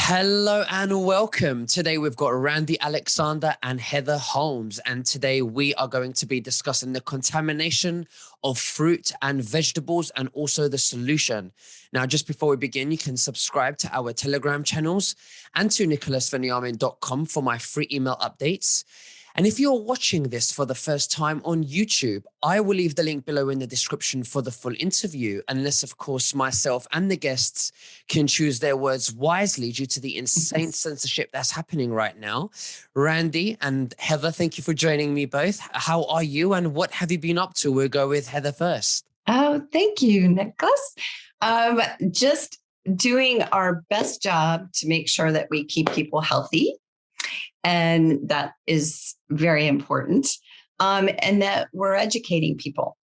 Hello and welcome. Today we've got Randy Alexander and Heather Holmes, and today we are going to be discussing the contamination of fruit and vegetables and also the solution. Now, just before we begin, you can subscribe to our Telegram channels and to nicholasveniamin.com for my free email updates. And if you're watching this for the first time on YouTube, I will leave the link below in the description for the full interview, unless, of course, myself and the guests can choose their words wisely due to the insane censorship that's happening right now. Randy and Heather, thank you for joining me both. How are you and what have you been up to? We'll go with Heather first. Oh, thank you, Nicholas. Just doing our best job to make sure that we keep people healthy. And that is very important. And that we're educating people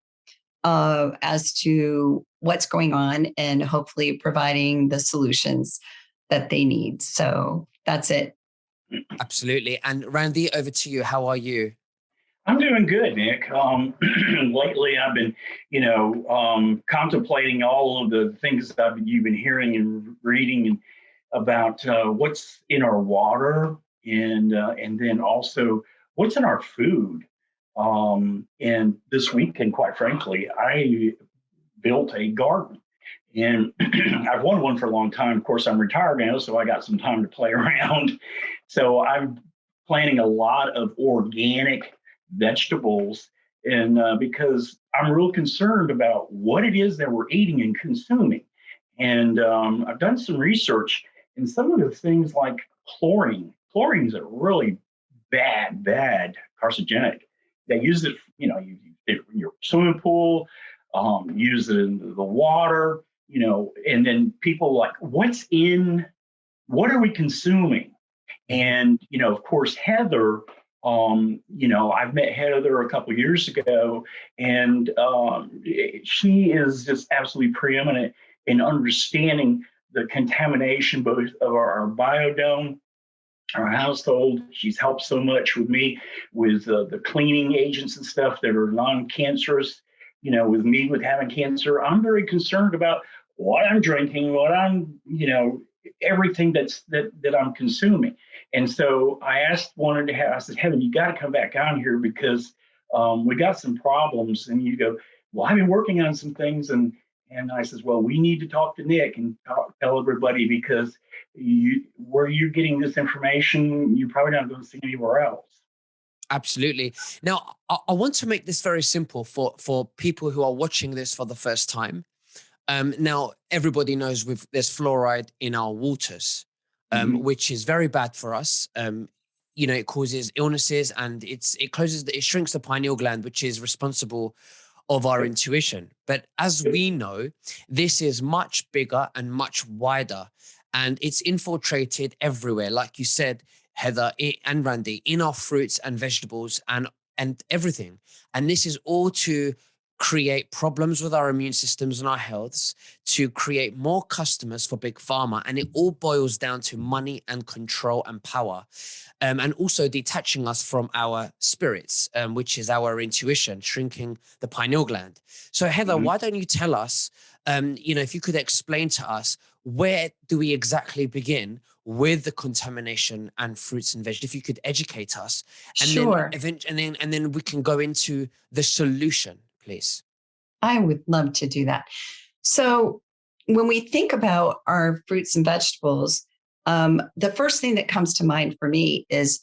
as to what's going on and hopefully providing the solutions that they need. So that's it. Absolutely. And Randy, over to you. How are you? I'm doing good, Nick. Lately, I've been, contemplating all of the things that you've been hearing and reading and about what's in our water and then also what's in our food. And this weekend, quite frankly, I built a garden. And I've wanted one for a long time. Of course, I'm retired now, so I got some time to play around. So I'm planting a lot of organic vegetables, and because I'm real concerned about what it is that we're eating and consuming. And I've done some research, and some of the things like chlorine. Chlorine is a really bad carcinogenic. They use it, you in your swimming pool, use it in the water, and then people like, what are we consuming? And, of course, Heather, I've met Heather a couple of years ago, and she is just absolutely preeminent in understanding the contamination both of our biodome, our household. She's helped so much with me with the cleaning agents and stuff that are non-cancerous. With me with having cancer, I'm very concerned about what I'm drinking, what I'm, everything that I'm consuming. And so I said, Heaven, you got to come back on here because we got some problems. And you go, well, I've been working on some things. And I says, well, we need to talk to Nick and tell everybody because where you're getting this information, you're probably not going to see anywhere else. Absolutely. Now, I want to make this very simple for people who are watching this for the first time. Now, everybody knows there's fluoride in our waters, which is very bad for us. It causes illnesses and it shrinks the pineal gland, which is responsible of our intuition. But as we know, this is much bigger and much wider, and it's infiltrated everywhere. Like you said, Heather and Randy, in our fruits and vegetables and everything. And this is all to create problems with our immune systems and our healths, to create more customers for big pharma. And it all boils down to money and control and power. And also detaching us from our spirits, which is our intuition, shrinking the pineal gland. So Heather, why don't you tell us, if you could explain to us, where do we exactly begin with the contamination and fruits and vegetables? If you could educate us, and Sure. then we can go into the solution, please. I would love to do that. So when we think about our fruits and vegetables, the first thing that comes to mind for me is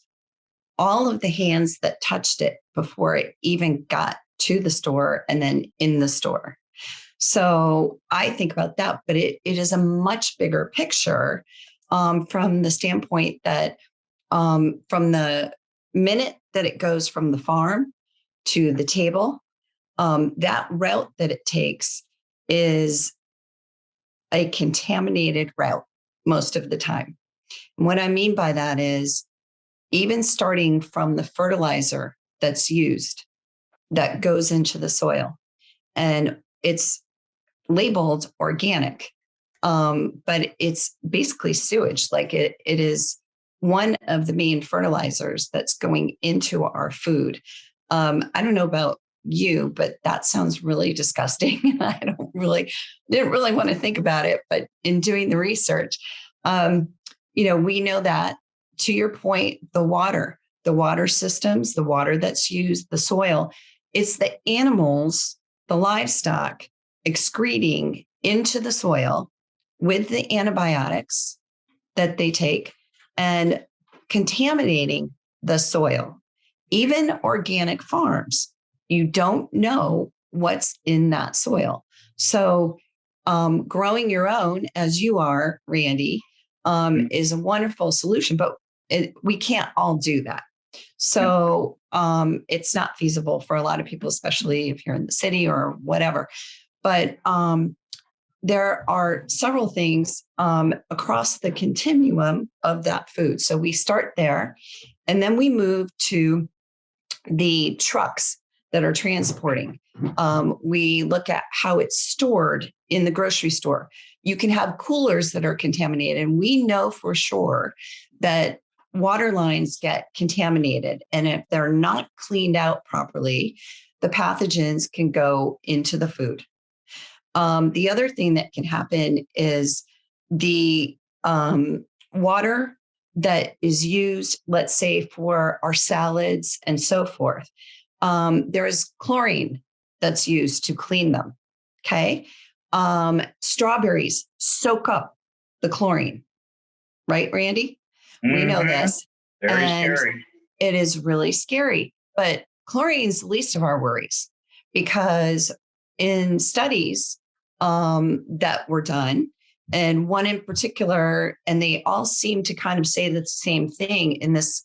all of the hands that touched it before it even got to the store and then in the store. So I think about that, but it is a much bigger picture from the standpoint that from the minute that it goes from the farm to the table, that route that it takes is a contaminated route most of the time. And what I mean by that is even starting from the fertilizer that's used that goes into the soil, and it's labeled organic, but it's basically sewage. Like it is one of the main fertilizers that's going into our food. I don't know about you, but that sounds really disgusting. I didn't really want to think about it, but in doing the research, we know that, to your point, the water systems, the water that's used, the soil, it's the animals, the livestock excreting into the soil with the antibiotics that they take and contaminating the soil. Even organic farms, you don't know what's in that soil. So growing your own, as you are, Randy, is a wonderful solution, but we can't all do that. So it's not feasible for a lot of people, especially if you're in the city or whatever. But there are several things across the continuum of that food. So we start there, and then we move to the trucks that are transporting. We look at how it's stored in the grocery store. You can have coolers that are contaminated, and we know for sure that water lines get contaminated. And if they're not cleaned out properly, the pathogens can go into the food. The other thing that can happen is the water that is used, let's say, for our salads and so forth. There is chlorine that's used to clean them. Okay. Strawberries soak up the chlorine, right, Randy? We know this. Very scary. It is really scary, but chlorine is the least of our worries, because in studies that were done, and one in particular, and they all seem to kind of say the same thing in this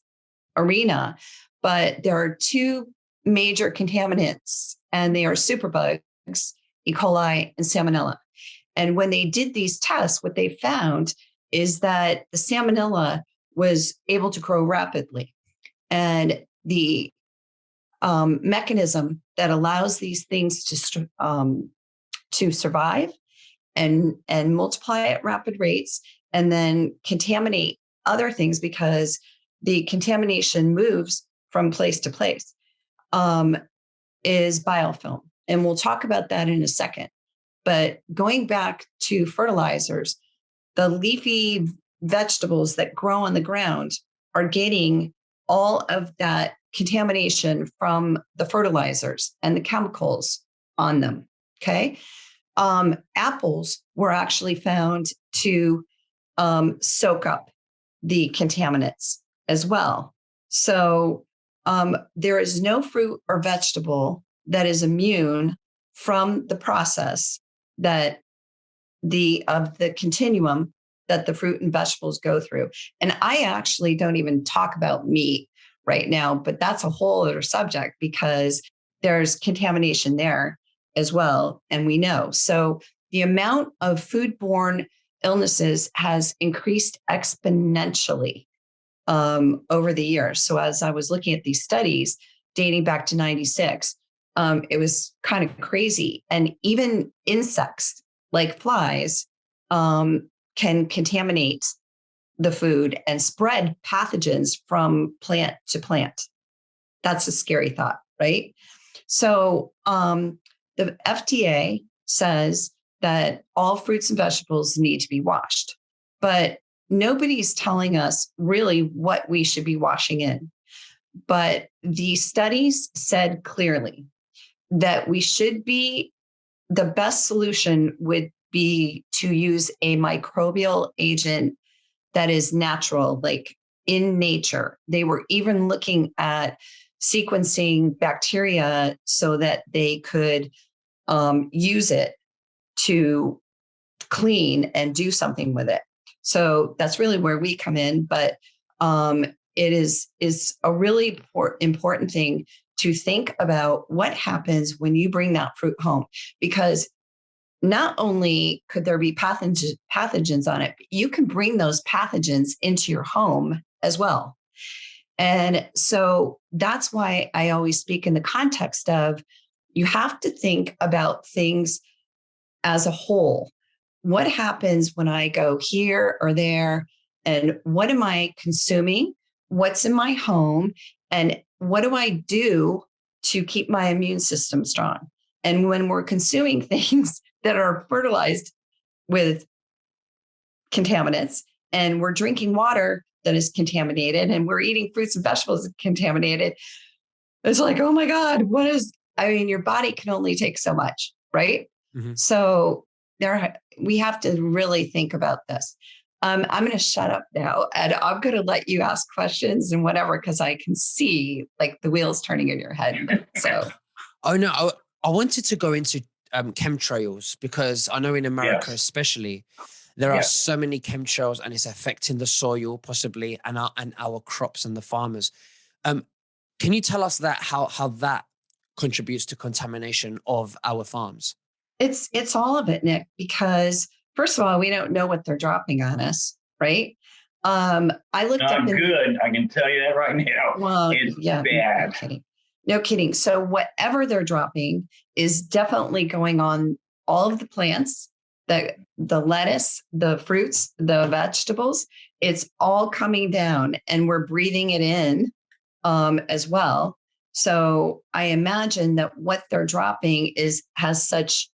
arena, but there are two major contaminants, and they are superbugs, E. coli and Salmonella. And when they did these tests, what they found is that the Salmonella was able to grow rapidly. And the mechanism that allows these things to survive and multiply at rapid rates and then contaminate other things, because the contamination moves from place to place, is biofilm. And we'll talk about that in a second. But going back to fertilizers, the leafy vegetables that grow on the ground are getting all of that contamination from the fertilizers and the chemicals on them. Okay. Apples were actually found to soak up the contaminants as well. So there is no fruit or vegetable that is immune from the process that of the continuum that the fruit and vegetables go through. And I actually don't even talk about meat right now, but that's a whole other subject, because there's contamination there as well. And we know. So the amount of foodborne illnesses has increased exponentially over the years. So as I was looking at these studies dating back to 96, it was kind of crazy. And even insects like flies can contaminate the food and spread pathogens from plant to plant. That's a scary thought, right? So the FDA says that all fruits and vegetables need to be washed, but nobody's telling us really what we should be washing in. But the studies said clearly that the best solution would be to use a microbial agent that is natural, like in nature. They were even looking at sequencing bacteria so that they could use it to clean and do something with it. So that's really where we come in. But it is a really important thing to think about what happens when you bring that fruit home, because not only could there be pathogens on it, but you can bring those pathogens into your home as well. And so that's why I always speak in the context of, you have to think about things as a whole. What happens when I go here or there? And what am I consuming? What's in my home? And what do I do to keep my immune system strong? And when we're consuming things that are fertilized with contaminants and we're drinking water that is contaminated, and we're eating fruits and vegetables contaminated. It's like, oh my God, your body can only take so much, right? Mhm. So we have to really think about this. I'm going to shut up now, and I'm going to let you ask questions and whatever, because I can see like the wheels turning in your head. So, Oh no, I wanted to go into chemtrails because I know in America, Yes. especially, there are Yes. so many chemtrails, and it's affecting the soil possibly, and our crops and the farmers. Um, can you tell us that how that contributes to contamination of our farms? it's all of it, Nick, because first of all, we don't know what they're dropping on us, right? I looked up Not in good. I can tell you that right now. Well, It's yeah, no bad. kidding. No kidding. So whatever they're dropping is definitely going on all of the plants, the lettuce, the fruits, the vegetables. It's all coming down, and we're breathing it in as well. So I imagine that what they're dropping has such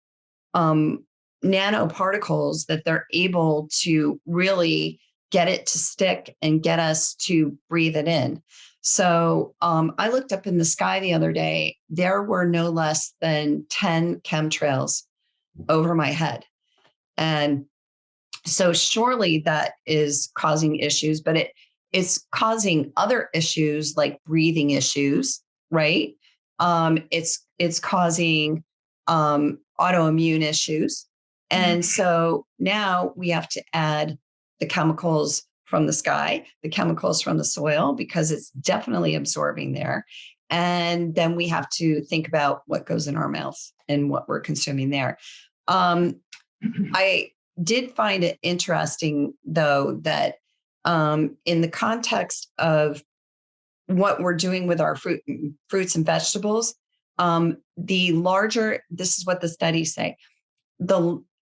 um, nanoparticles that they're able to really get it to stick and get us to breathe it in. So I looked up in the sky the other day. There were no less than 10 chemtrails over my head. And so surely that is causing issues, but it's causing other issues like breathing issues, right? It's causing autoimmune issues, and so now we have to add the chemicals from the sky, the chemicals from the soil, because it's definitely absorbing there. And then we have to think about what goes in our mouths and what we're consuming there. I did find it interesting, though, that in the context of what we're doing with our fruits and vegetables, the larger, this is what the studies say,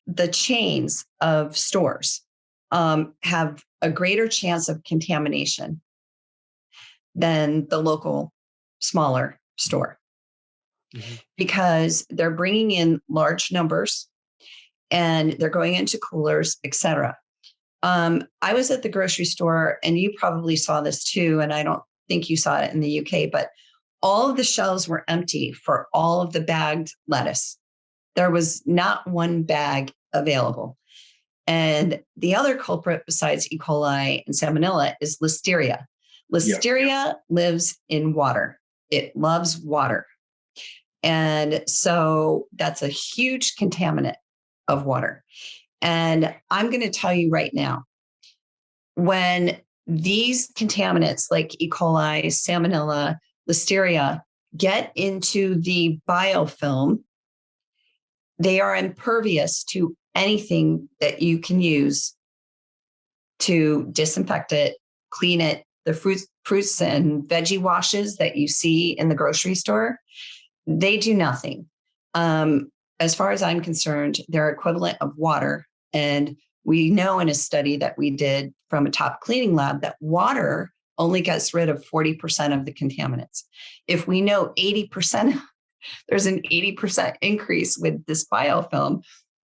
the chains of stores have a greater chance of contamination than the local smaller store, Mhm. because they're bringing in large numbers and they're going into coolers, etc. I was at the grocery store, and you probably saw this too, and I don't think you saw it in the UK, but all of the shelves were empty for all of the bagged lettuce. There was not one bag available. And the other culprit besides E. coli and salmonella is listeria. Yeah. Listeria lives in water. It loves water. And so that's a huge contaminant of water. And I'm going to tell you right now, when these contaminants like E. coli, salmonella, listeria get into the biofilm, they are impervious to anything that you can use to disinfect it, clean it. The fruits and veggie washes that you see in the grocery store, they do nothing. As far as I'm concerned, they're equivalent of water. And we know in a study that we did from a top cleaning lab that water only gets rid of 40% of the contaminants. If we know 80%, there's an 80% increase with this biofilm,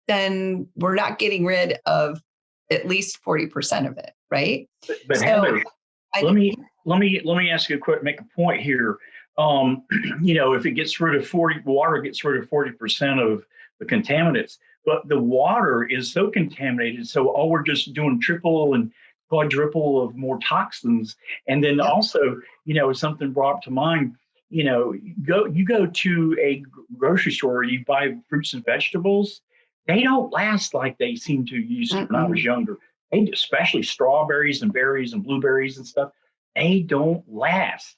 then we're not getting rid of at least 40% of it, right? But So Heather, let I, me let me ask you a quick make a point here. If it gets rid of 40, water gets rid of 40% of the contaminants, but the water is so contaminated, so all we're just doing triple and quadruple of more toxins. And then yep. also, something brought to mind. You go to a grocery store, you buy fruits and vegetables. They don't last like they seem to used to when I was younger. Especially strawberries and berries and blueberries and stuff, they don't last.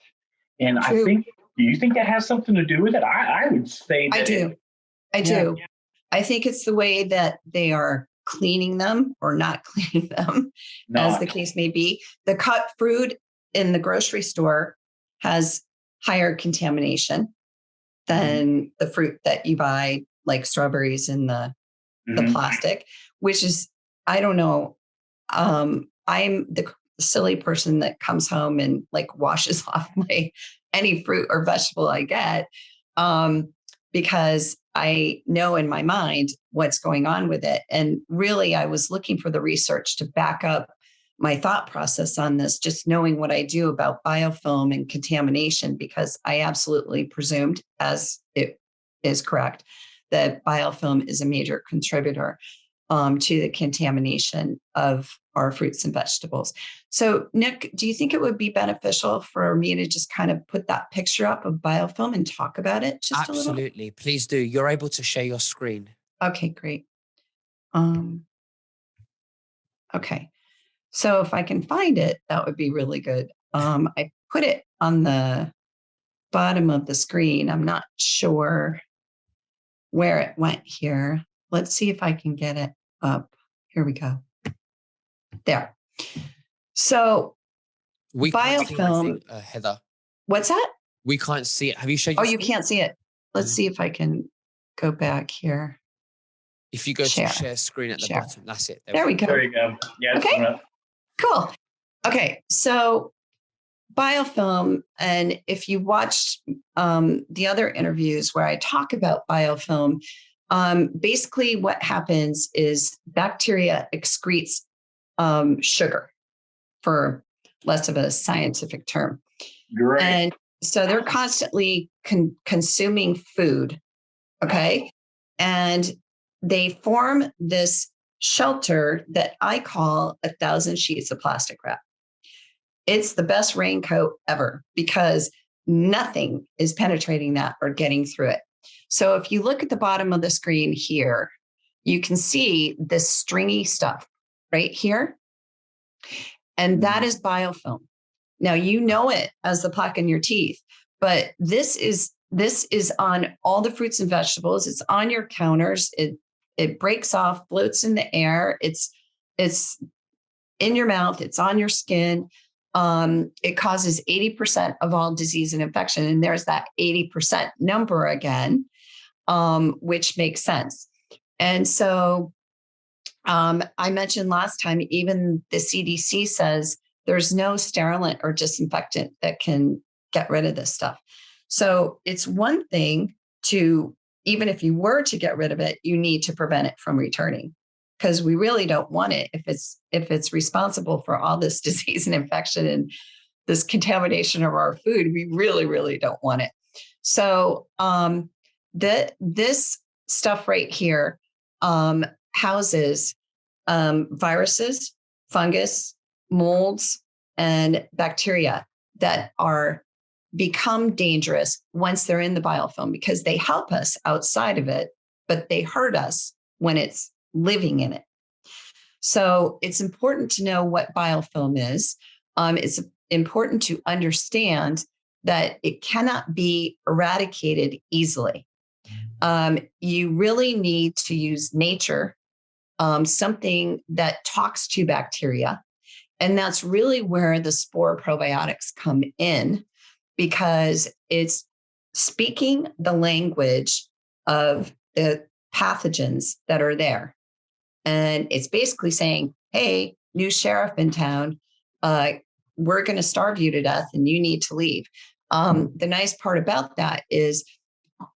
And I True. think, do you think that has something to do with it? I would say I that do. I yeah, do. I think it's the way that they are cleaning them or not cleaning them, as the not. case may be. The cut fruit in the grocery store has higher contamination Mhm, than the fruit that you buy, like strawberries in the mhm. plastic, which is, I don't know. I'm the silly person that comes home and like washes off my any fruit or vegetable I get, because I know in my mind what's going on with it. And really, I was looking for the research to back up my thought process on this, just knowing what I do about biofilm and contamination, because I absolutely presumed, as it is correct, that biofilm is a major contributor to the contamination of our fruits and vegetables. So, Nick, do you think it would be beneficial for me to just kind of put that picture up of biofilm and talk about it just a little? Absolutely. Please do. You're able to share your screen. Okay, great. Okay. So if I can find it, that would be really good. I put it on the bottom of the screen. I'm not sure where it went here. Let's see if I can get it up. Here we go. There. So We can't see biofilm, anything, Heather. what's that? We can't see it. Have you shared Oh, your you screen? can't see it. Let's see if I can go back here. If you go Share. to share screen at the Share. bottom, that's it. There we go. There you go. Yeah. It's Okay. coming up. Cool. Okay. So biofilm, and if you watched the other interviews where I talk about biofilm, basically what happens is bacteria excretes sugar, for less of a scientific term. Great. And so they're constantly consuming food, okay? And they form this shelter that I call 1,000 sheets of plastic wrap. It's the best raincoat ever because nothing is penetrating that or getting through it. So if you look at the bottom of the screen here, you can see this stringy stuff right here. And that is biofilm. Now, you know it as the plaque in your teeth, but this is on all the fruits and vegetables. It's on your counters. It breaks off, floats in the air. It's in your mouth. It's on your skin. It causes 80% of all disease and infection. And there's that 80% number again, which makes sense. And so I mentioned last time, even the CDC says there's no sterilant or disinfectant that can get rid of this stuff. So it's one thing to, even if you were to get rid of it, you need to prevent it from returning, because we really don't want it if it's responsible for all this disease and infection and this contamination of our food. We really, really don't want it. So this stuff right here houses viruses, fungus, molds, and bacteria that become dangerous once they're in the biofilm, because they help us outside of it, but they hurt us when it's living in it. So it's important to know what biofilm is. It's important to understand that it cannot be eradicated easily. You really need to use nature, something that talks to bacteria. And that's really where the spore probiotics come in, because it's speaking the language of the pathogens that are there. And it's basically saying, hey, new sheriff in town, we're going to starve you to death and you need to leave. The nice part about that is,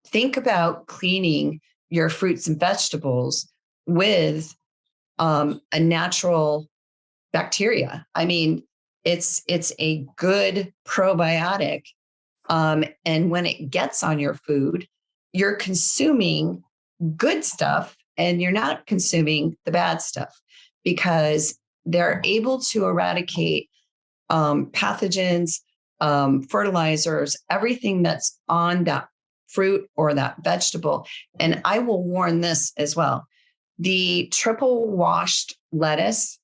think about cleaning your fruits and vegetables with a natural bacteria. I mean, it's a good probiotic. And when it gets on your food, you're consuming good stuff and you're not consuming the bad stuff, because they're able to eradicate pathogens, fertilizers, everything that's on that fruit or that vegetable. And I will warn this as well. The triple washed lettuce,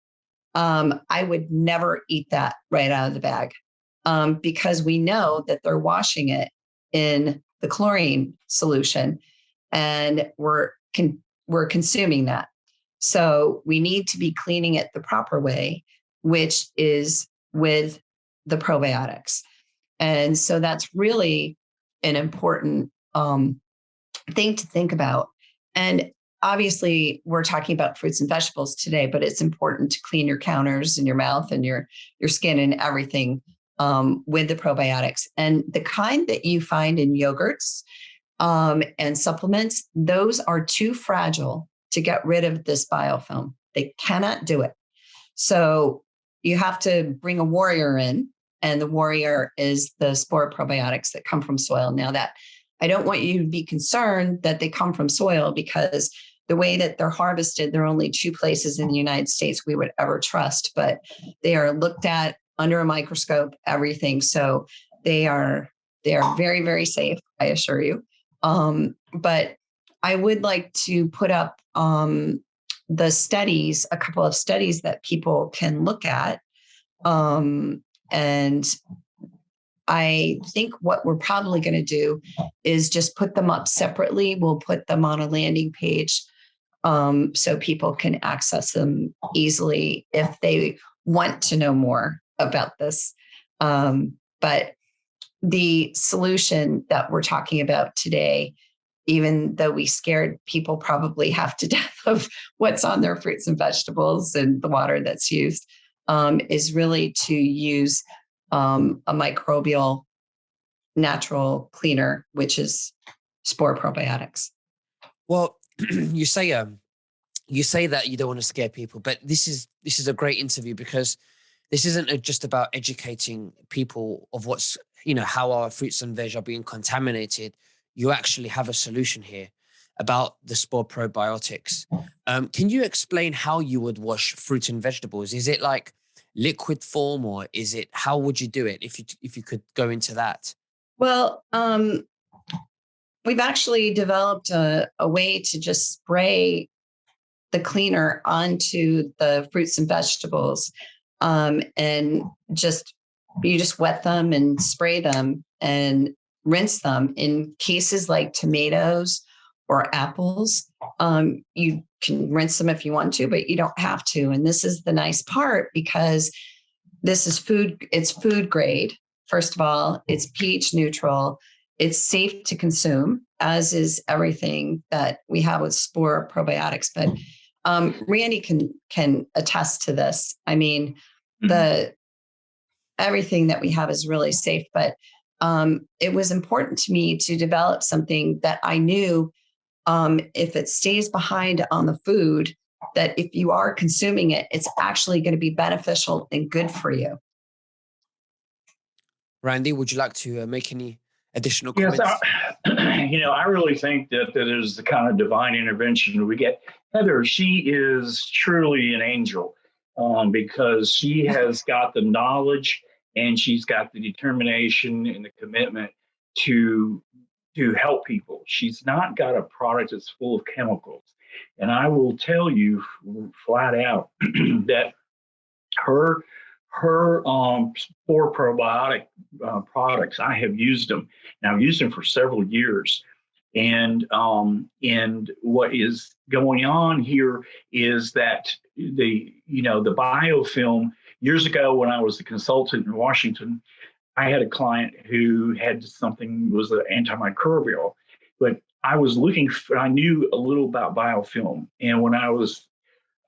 I would never eat that right out of the bag, because we know that they're washing it in the chlorine solution, and we're consuming that. So we need to be cleaning it the proper way, which is with the probiotics. And so that's really an important thing to think about. And obviously, we're talking about fruits and vegetables today, but it's important to clean your counters and your mouth and your skin and everything with the probiotics. And the kind that you find in yogurts and supplements, those are too fragile to get rid of this biofilm. They cannot do it. So you have to bring a warrior in, and the warrior is the spore probiotics that come from soil. Now that I don't want you to be concerned that they come from soil, because the way that they're harvested, there are only two places in the United States we would ever trust, but they are looked at under a microscope, everything. So they are very, very safe, I assure you. But I would like to put up the studies, a couple of studies that people can look at. And I think what we're probably going to do is just put them up separately. We'll put them on a landing page so people can access them easily if they want to know more about this. But the solution that we're talking about today, even though we scared people probably half to death of what's on their fruits and vegetables and the water that's used, is really to use a microbial natural cleaner, which is spore probiotics. Well, you say that you don't want to scare people, but this is a great interview, because this isn't just about educating people of what's, how our fruits and veg are being contaminated. You actually have a solution here about the spore probiotics. Can you explain how you would wash fruit and vegetables? Is it like liquid form, or how would you do it if you could go into that? Well, we've actually developed a way to just spray the cleaner onto the fruits and vegetables, and you just wet them and spray them and rinse them. In cases like tomatoes or apples, you can rinse them if you want to, but you don't have to. And this is the nice part, because this is food. It's food grade. First of all, it's pH neutral. It's safe to consume, as is everything that we have with spore probiotics. But Randy can attest to this. I mean, everything that we have is really safe. But it was important to me to develop something that I knew, if it stays behind on the food, that if you are consuming it, it's actually going to be beneficial and good for you. Randy, would you like to make any additional Yes, comments? I really think that is the kind of divine intervention we get. Heather, she is truly an angel, because she has got the knowledge and she's got the determination and the commitment to help people. She's not got a product that's full of chemicals. And I will tell you flat out that her spore probiotic products, I have used them, and I've used them for several years. And what is going on here is that the biofilm, years ago when I was a consultant in Washington, I had a client who had something, was an antimicrobial, but I knew a little about biofilm. And when I was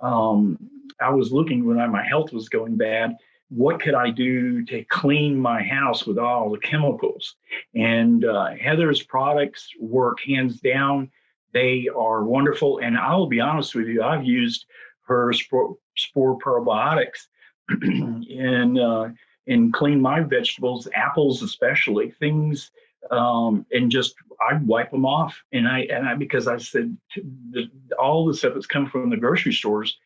looking, when my health was going bad, what could I do to clean my house with all the chemicals? And Heather's products work hands down. They are wonderful. And I'll be honest with you, I've used her spore probiotics and clean my vegetables, apples especially, things, and just I wipe them off. And I because I said all the stuff that's coming from the grocery stores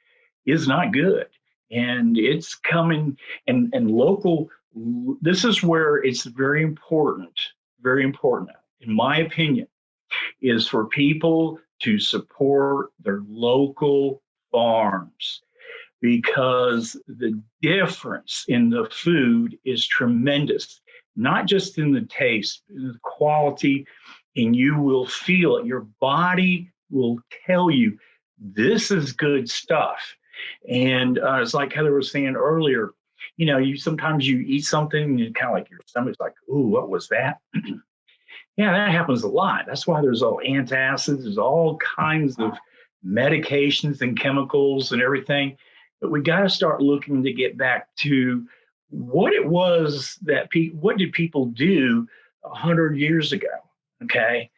is not good, and it's coming and local. This is where it's very important, in my opinion, is for people to support their local farms, because the difference in the food is tremendous, not just in the taste, the quality, and you will feel it. Your body will tell you this is good stuff. And it's like Heather was saying earlier, you sometimes you eat something and you kind of like your stomach's like, ooh, what was that? Yeah, that happens a lot. That's why there's all antacids, there's all kinds of medications and chemicals and everything. But we got to start looking to get back to what it was that what did people do 100 years ago? Okay,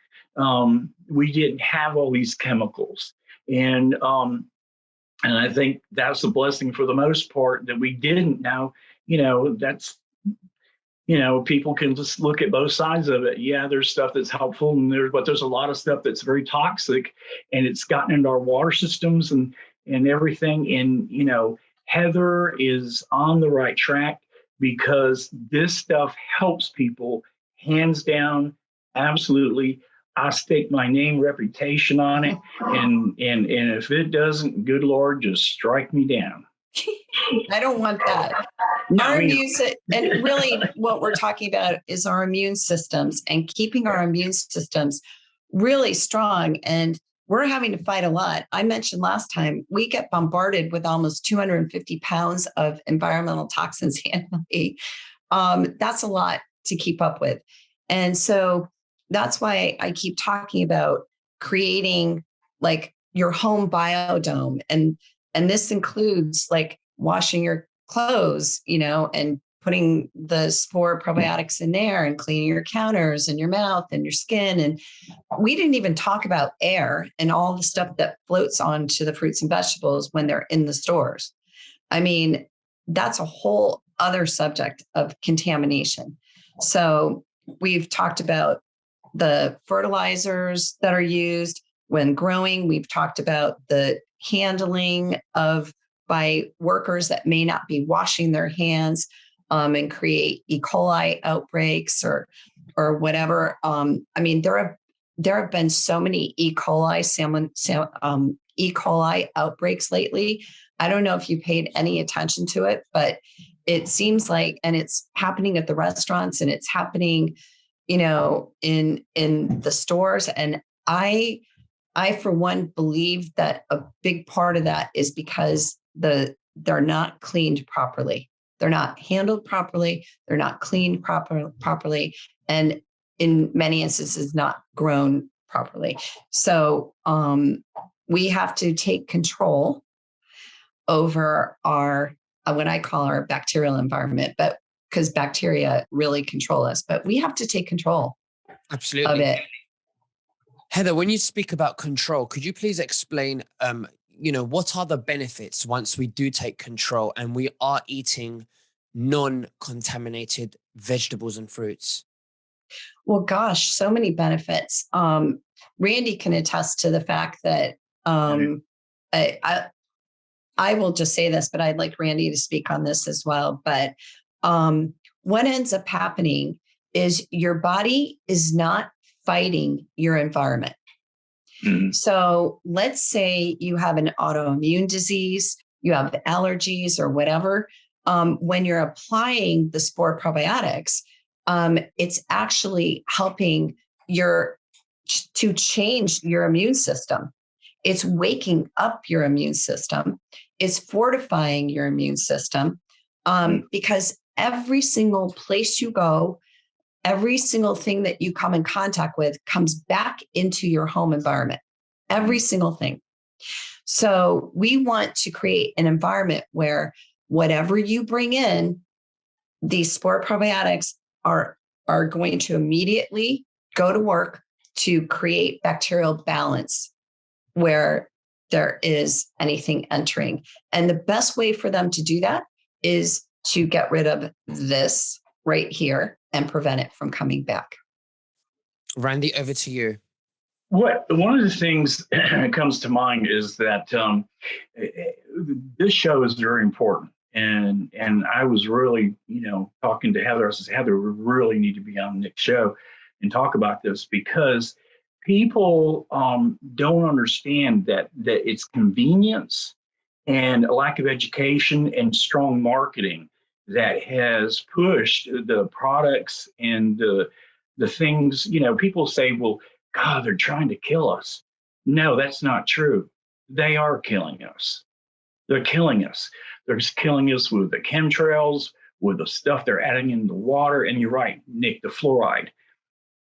we didn't have all these chemicals, and And I think that's a blessing for the most part that we didn't. Now, that's, people can just look at both sides of it. Yeah, there's stuff that's helpful, but there's a lot of stuff that's very toxic, and it's gotten into our water systems and everything. And Heather is on the right track because this stuff helps people, hands down, absolutely. I stake my name, reputation on it, and if it doesn't, good Lord, just strike me down. I don't want that. No, Our and really what we're talking about is our immune systems and keeping our immune systems really strong. And we're having to fight a lot. I mentioned last time, we get bombarded with almost 250 pounds of environmental toxins annually. That's a lot to keep up with. And so that's why I keep talking about creating like your home biodome. And this includes like washing your clothes, and putting the spore probiotics in there and cleaning your counters and your mouth and your skin. And we didn't even talk about air and all the stuff that floats onto the fruits and vegetables when they're in the stores. I mean, that's a whole other subject of contamination. So we've talked about the fertilizers that are used when growing. We've talked about the handling of by workers that may not be washing their hands and create E. coli outbreaks or whatever. I mean, there have been so many E. coli E. coli outbreaks lately. I don't know if you paid any attention to it, but it seems like, and it's happening at the restaurants and it's happening, in the stores. And I for one believe that a big part of that is because they're not cleaned properly. They're not handled properly. They're not cleaned properly. And in many instances, not grown properly. So we have to take control over our, what I call our bacterial environment, but because bacteria really control us, but we have to take control Absolutely. of it. Heather, when you speak about control, could you please explain, what are the benefits once we do take control and we are eating non-contaminated vegetables and fruits? Well, gosh, so many benefits. Randy can attest to the fact that I will just say this, but I'd like Randy to speak on this as well. But what ends up happening is your body is not fighting your environment. Mm-hmm. So let's say you have an autoimmune disease, you have allergies or whatever. When you're applying the spore probiotics, it's actually helping to change your immune system. It's waking up your immune system. It's fortifying your immune system because every single place you go, every single thing that you come in contact with comes back into your home environment, every single thing. So we want to create an environment where whatever you bring in, these spore probiotics are going to immediately go to work to create bacterial balance where there is anything entering. And the best way for them to do that is to get rid of this right here and prevent it from coming back. Randy, over to you. One of the things that comes to mind is that this show is very important. And I was really, talking to Heather. I said, Heather, we really need to be on the next show and talk about this because people don't understand that it's convenience and a lack of education and strong marketing that has pushed the products and the things. People say, well, God, they're trying to kill us. No, that's not true. They are killing us. They're killing us. They're just killing us with the chemtrails, with the stuff they're adding in the water. And you're right, Nick, the fluoride.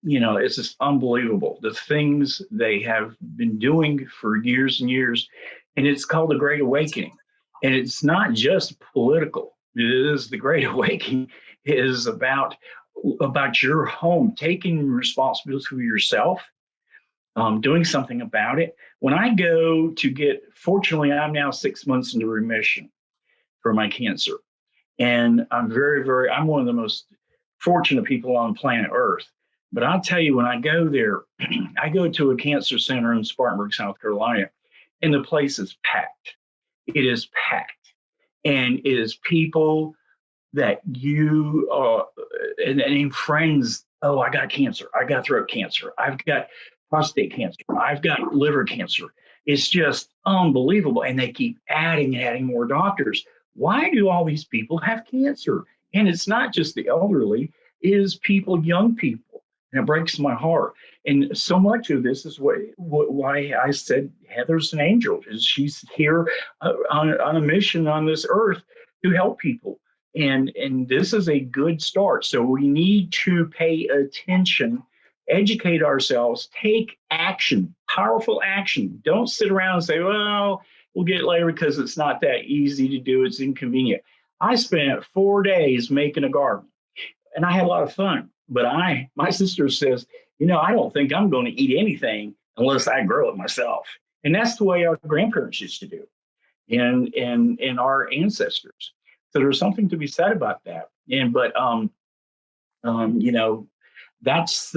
It's just unbelievable. The things they have been doing for years and years. And it's called the Great Awakening. And it's not just political. It is the Great Awakening is about your home, taking responsibility for yourself doing something about it. When I go to fortunately, I'm now 6 months into remission for my cancer. And I'm I'm one of the most fortunate people on planet Earth. But I'll tell you, when I go there, I go to a cancer center in Spartanburg, South Carolina, and the place is packed. It is packed. And it is people that you and friends. Oh, I got cancer. I got throat cancer. I've got prostate cancer. I've got liver cancer. It's just unbelievable. And they keep adding more doctors. Why do all these people have cancer? And it's not just the elderly, it is people, young people. And it breaks my heart. And so much of this is why I said Heather's an angel, is she's here on a mission on this earth to help people. And this is a good start. So we need to pay attention, educate ourselves, take action, powerful action. Don't sit around and say, well, we'll get it later because it's not that easy to do. It's inconvenient. I spent 4 days making a garden and I had a lot of fun. But my sister says, I don't think I'm going to eat anything unless I grow it myself. And that's the way our grandparents used to do and our ancestors. So there's something to be said about that. That's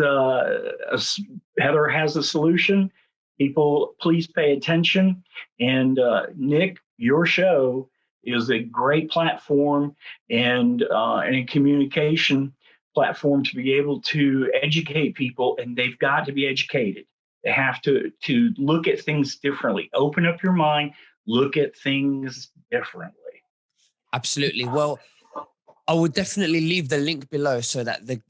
Heather has a solution. People, please pay attention. And Nick, your show is a great platform and a communication platform to be able to educate people, and they've got to be educated. They have to look at things differently. Open up your mind, look at things differently. Absolutely. Well, I will definitely leave the link below so that the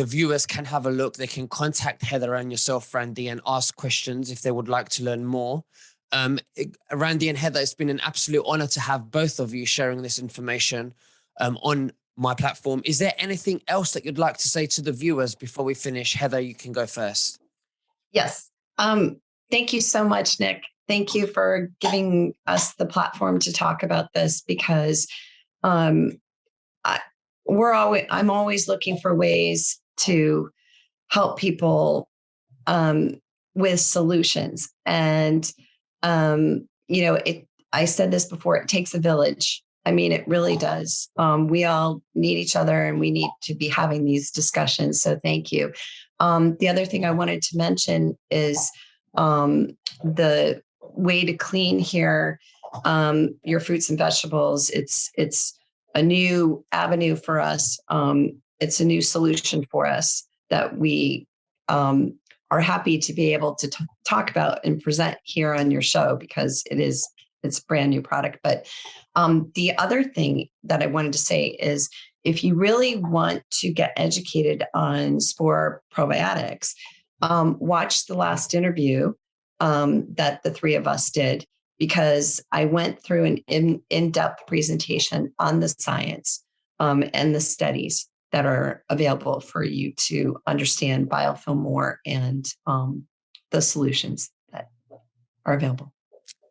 viewers can have a look. They can contact Heather and yourself, Randy, and ask questions if they would like to learn more. Randy and Heather, it's been an absolute honor to have both of you sharing this information on my platform. Is there anything else that you'd like to say to the viewers before we finish? Heather, you can go first. Yes. Thank you so much, Nick. Thank you for giving us the platform to talk about this, because I'm always looking for ways to help people with solutions. And I said this before, it takes a village. I mean, it really does. We all need each other and we need to be having these discussions. So thank you. The other thing I wanted to mention is the way to clean here your fruits and vegetables. It's a new avenue for us. It's a new solution for us that we are happy to be able to talk about and present here on your show, because it's a brand new product. But the other thing that I wanted to say is, if you really want to get educated on spore probiotics, watch the last interview that the three of us did, because I went through an in-depth presentation on the science and the studies that are available for you to understand biofilm more and the solutions that are available.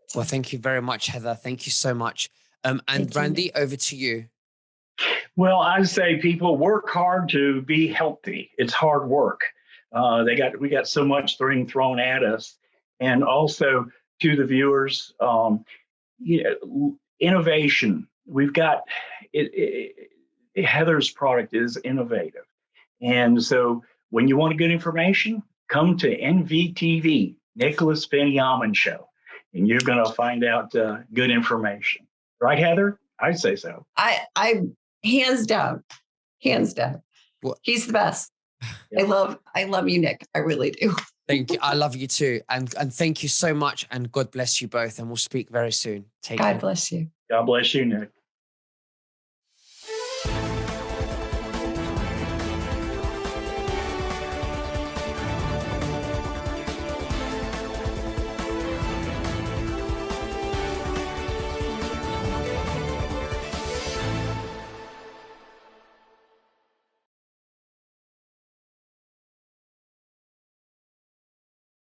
So, well, thank you very much, Heather. Thank you so much. And Randy, over to you. Well, I say people work hard to be healthy. It's hard work. We got so much thrown at us. And also to the viewers, innovation. We've got Heather's product is innovative. And so when you want good information, come to NVTV, Nicholas Veniamin Show, and you're going to find out good information. Right, Heather? I'd say so. I hands down. Well, he's the best. Yeah. I love you, Nick. I really do. Thank you. I love you too. And thank you so much. And God bless you both. And we'll speak very soon. Take care. God bless you. God bless you, Nick.